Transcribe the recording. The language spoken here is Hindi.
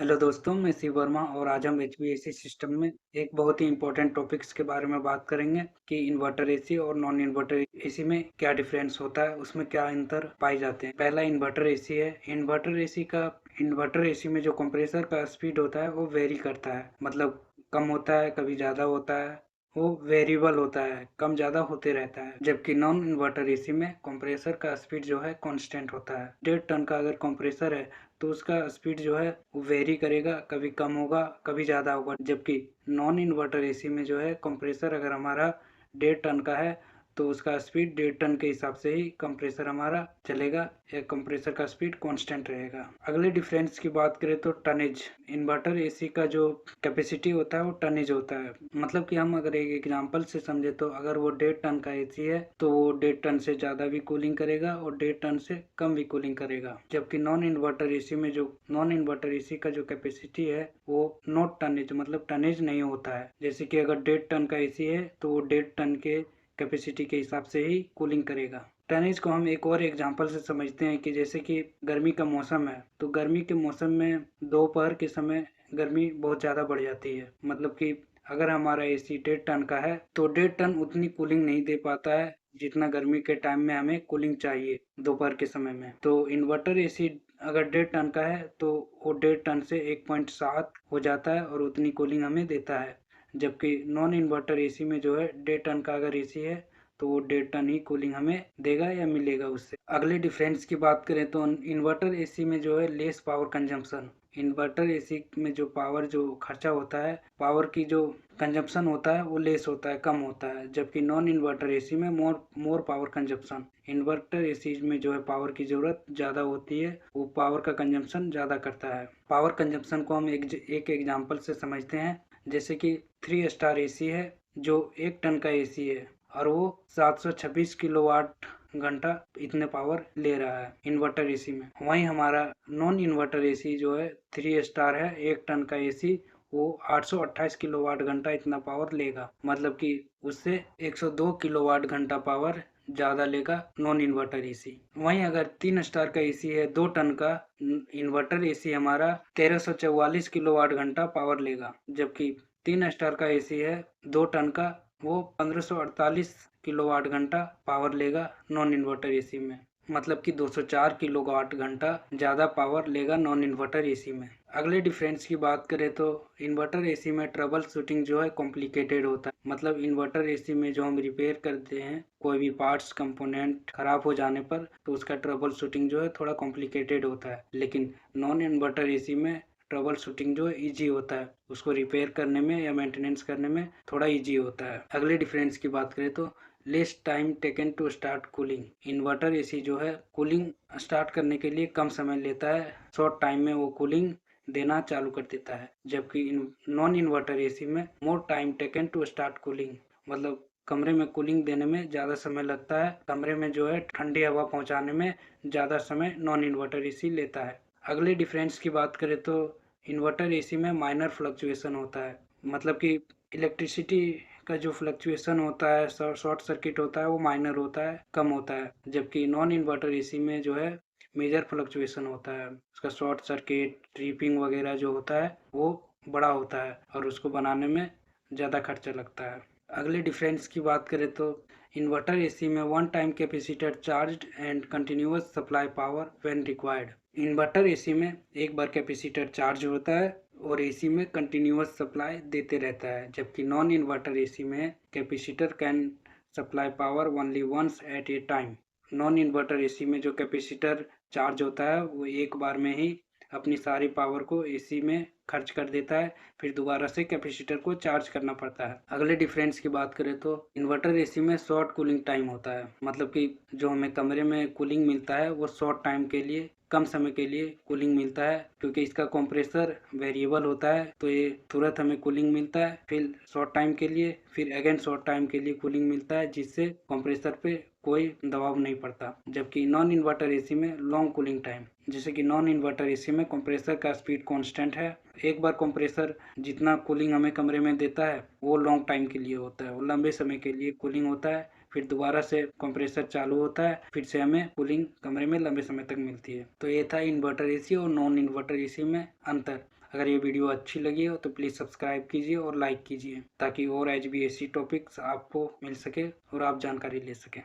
हेलो दोस्तों, मैं शिव वर्मा और आज हम एचवीएसी सिस्टम में एक बहुत ही इम्पोर्टेंट टॉपिक्स के बारे में बात करेंगे कि इन्वर्टर एसी और नॉन इन्वर्टर एसी में क्या डिफरेंस होता है, उसमें क्या अंतर पाए जाते हैं। पहला इन्वर्टर एसी है। इन्वर्टर एसी में जो कंप्रेसर का स्पीड होता है वो वेरी करता है, मतलब कम होता है, कभी ज़्यादा होता है, वो वेरिएबल होता है, कम ज़्यादा होते रहता है। जबकि नॉन इन्वर्टर एसी में कंप्रेसर का स्पीड जो है कांस्टेंट होता है। 1.5 टन का अगर कंप्रेसर है तो उसका स्पीड जो है वो वेरी करेगा, कभी कम होगा, कभी ज़्यादा होगा। जबकि नॉन इन्वर्टर एसी में जो है कंप्रेसर अगर हमारा 1.5 टन का है तो उसका स्पीड 1.5 टन के हिसाब से ही कंप्रेसर हमारा चलेगा, या कंप्रेसर का स्पीड कांस्टेंट रहेगा। अगले डिफरेंस की बात करें तो टनेज। इन्वर्टर एसी का जो कैपेसिटी होता है वो टनेज होता है। मतलब कि हम अगर एक एग्जांपल से समझे तो अगर वो 1.5 टन का एसी है तो वो 1.5 टन से ज़्यादा भी कूलिंग करेगा और 1.5 टन से कम भी कूलिंग करेगा। जबकि नॉन इन्वर्टर एसी का जो कैपेसिटी है वो नॉट टनेज, मतलब टनेज नहीं होता है। जैसे कि अगर 1.5 टन का एसी है तो वो 1.5 टन के कैपेसिटी के हिसाब से ही कूलिंग करेगा। टनेज को हम एक और एग्जांपल से समझते हैं कि जैसे कि गर्मी का मौसम है तो गर्मी के मौसम में दोपहर के समय गर्मी बहुत ज़्यादा बढ़ जाती है। मतलब कि अगर हमारा एसी 1.5 टन का है तो 1.5 टन उतनी कूलिंग नहीं दे पाता है जितना गर्मी के टाइम में हमें कूलिंग चाहिए दोपहर के समय में। तो इन्वर्टर एसी अगर 1.5 टन का है तो वो 1.5 टन से 1.7 हो जाता है और उतनी कूलिंग हमें देता है। जबकि नॉन इन्वर्टर एसी में जो है 1.5 टन का अगर एसी है तो वो 1.5 टन ही कूलिंग हमें देगा या मिलेगा उससे। अगले डिफरेंस की बात करें तो इन्वर्टर एसी में जो है less power consumption. Inverter AC में जो खर्चा होता है, पावर की जो कंजप्शन होता है वो लेस होता है, कम होता है। जबकि नॉन इन्वर्टर एसी में more power consumption. Inverter AC में जो है पावर की जरूरत ज़्यादा होती है, वो पावर का कंजप्शन ज़्यादा करता है। पावर कंजप्शन को हम एक एग्जांपल से समझते हैं। जैसे कि 3 स्टार एसी है जो 1 टन का एसी है और वो 726 किलोवाट घंटा इतने पावर ले रहा है इन्वर्टर एसी में। वहीं हमारा नॉन इन्वर्टर एसी जो है 3 स्टार है, 1 टन का एसी, वो 828 किलोवाट घंटा इतना पावर लेगा। मतलब कि उससे 102 किलोवाट घंटा पावर ज़्यादा लेगा नॉन इन्वर्टर एसी। वहीं अगर 3 स्टार का एसी है 2 टन का, इन्वर्टर एसी हमारा 1344 किलोवाट घंटा पावर लेगा। जबकि 3 स्टार का एसी है 2 टन का, वो 1548 किलोवाट घंटा पावर लेगा नॉन इन्वर्टर एसी में। मतलब कि 204 किलोवाट घंटा ज़्यादा पावर लेगा नॉन इन्वर्टर एसी में। अगले डिफरेंस की बात करें तो इन्वर्टर एसी में ट्रबल शूटिंग जो है कॉम्प्लिकेटेड होता है। मतलब इन्वर्टर एसी में जो हम रिपेयर करते हैं कोई भी पार्ट्स कंपोनेंट खराब हो जाने पर तो उसका ट्रबल शूटिंग जो है थोड़ा कॉम्प्लिकेटेड होता है। लेकिन नॉन इन्वर्टर एसी में ट्रबल शूटिंग जो है ईजी होता है, उसको रिपेयर करने में या मेंटेनेंस करने में थोड़ा ईजी होता है। अगले डिफरेंस की बात करें तो less time taken to start cooling. Inverter AC जो है कूलिंग स्टार्ट करने के लिए कम समय लेता है, शॉर्ट टाइम में वो कूलिंग देना चालू कर देता है। जबकि नॉन इन्वर्टर एसी में more time taken to start cooling, मतलब कमरे में कूलिंग देने में ज़्यादा समय लगता है, कमरे में जो है ठंडी हवा पहुंचाने में ज़्यादा समय नॉन इन्वर्टर एसी लेता है। अगले डिफरेंस की बात करें तो इन्वर्टर एसी में माइनर फ्लक्चुएशन होता है। मतलब कि इलेक्ट्रिसिटी का जो फ्लक्चुएशन होता है, शॉर्ट सर्किट होता है, वो माइनर होता है, कम होता है। जबकि नॉन इन्वर्टर एसी में जो है मेजर फ्लक्चुएशन होता है, उसका शॉर्ट सर्किट ट्रिपिंग वगैरह जो होता है वो बड़ा होता है और उसको बनाने में ज़्यादा खर्चा लगता है। अगले डिफरेंस की बात करें तो इन्वर्टर एसी में one time capacitor charge and continuous supply power when required. Inverter AC में एक बार कैपेसिटर चार्ज होता है और एसी में कंटिन्यूअस सप्लाई देते रहता है। जबकि नॉन इन्वर्टर एसी में capacitor can supply power only once at a time. Non inverter AC में जो कैपेसिटर चार्ज होता है वो एक बार में ही अपनी सारी पावर को एसी में खर्च कर देता है, फिर दोबारा से कैपेसिटर को चार्ज करना पड़ता है। अगले डिफरेंस की बात करें तो इन्वर्टर एसी में शॉर्ट कूलिंग टाइम होता है। मतलब कि जो हमें कमरे में कूलिंग मिलता है वो शॉर्ट टाइम के लिए, कम समय के लिए कूलिंग मिलता है, क्योंकि इसका कंप्रेसर वेरिएबल होता है तो ये तुरंत हमें कूलिंग मिलता है, फिर शॉर्ट टाइम के लिए, फिर अगेन शॉर्ट टाइम के लिए कूलिंग मिलता है, जिससे कंप्रेसर पे कोई दबाव नहीं पड़ता। जबकि नॉन इन्वर्टर एसी में लॉन्ग कूलिंग टाइम, जैसे कि नॉन इन्वर्टर एसी में कंप्रेसर का स्पीड कांस्टेंट है। एक बार कंप्रेसर जितना कूलिंग हमें कमरे में देता है वो लॉन्ग टाइम के लिए होता है, वो लंबे समय के लिए कूलिंग होता है, फिर दोबारा से कंप्रेसर चालू होता है, फिर से हमें कूलिंग कमरे में लंबे समय तक मिलती है। तो ये था इन्वर्टर एसी और नॉन इन्वर्टर एसी में अंतर। अगर ये वीडियो अच्छी लगी हो तो प्लीज़ सब्सक्राइब कीजिए और लाइक कीजिए ताकि और HVAC टॉपिक्स आपको मिल सके और आप जानकारी ले सकें।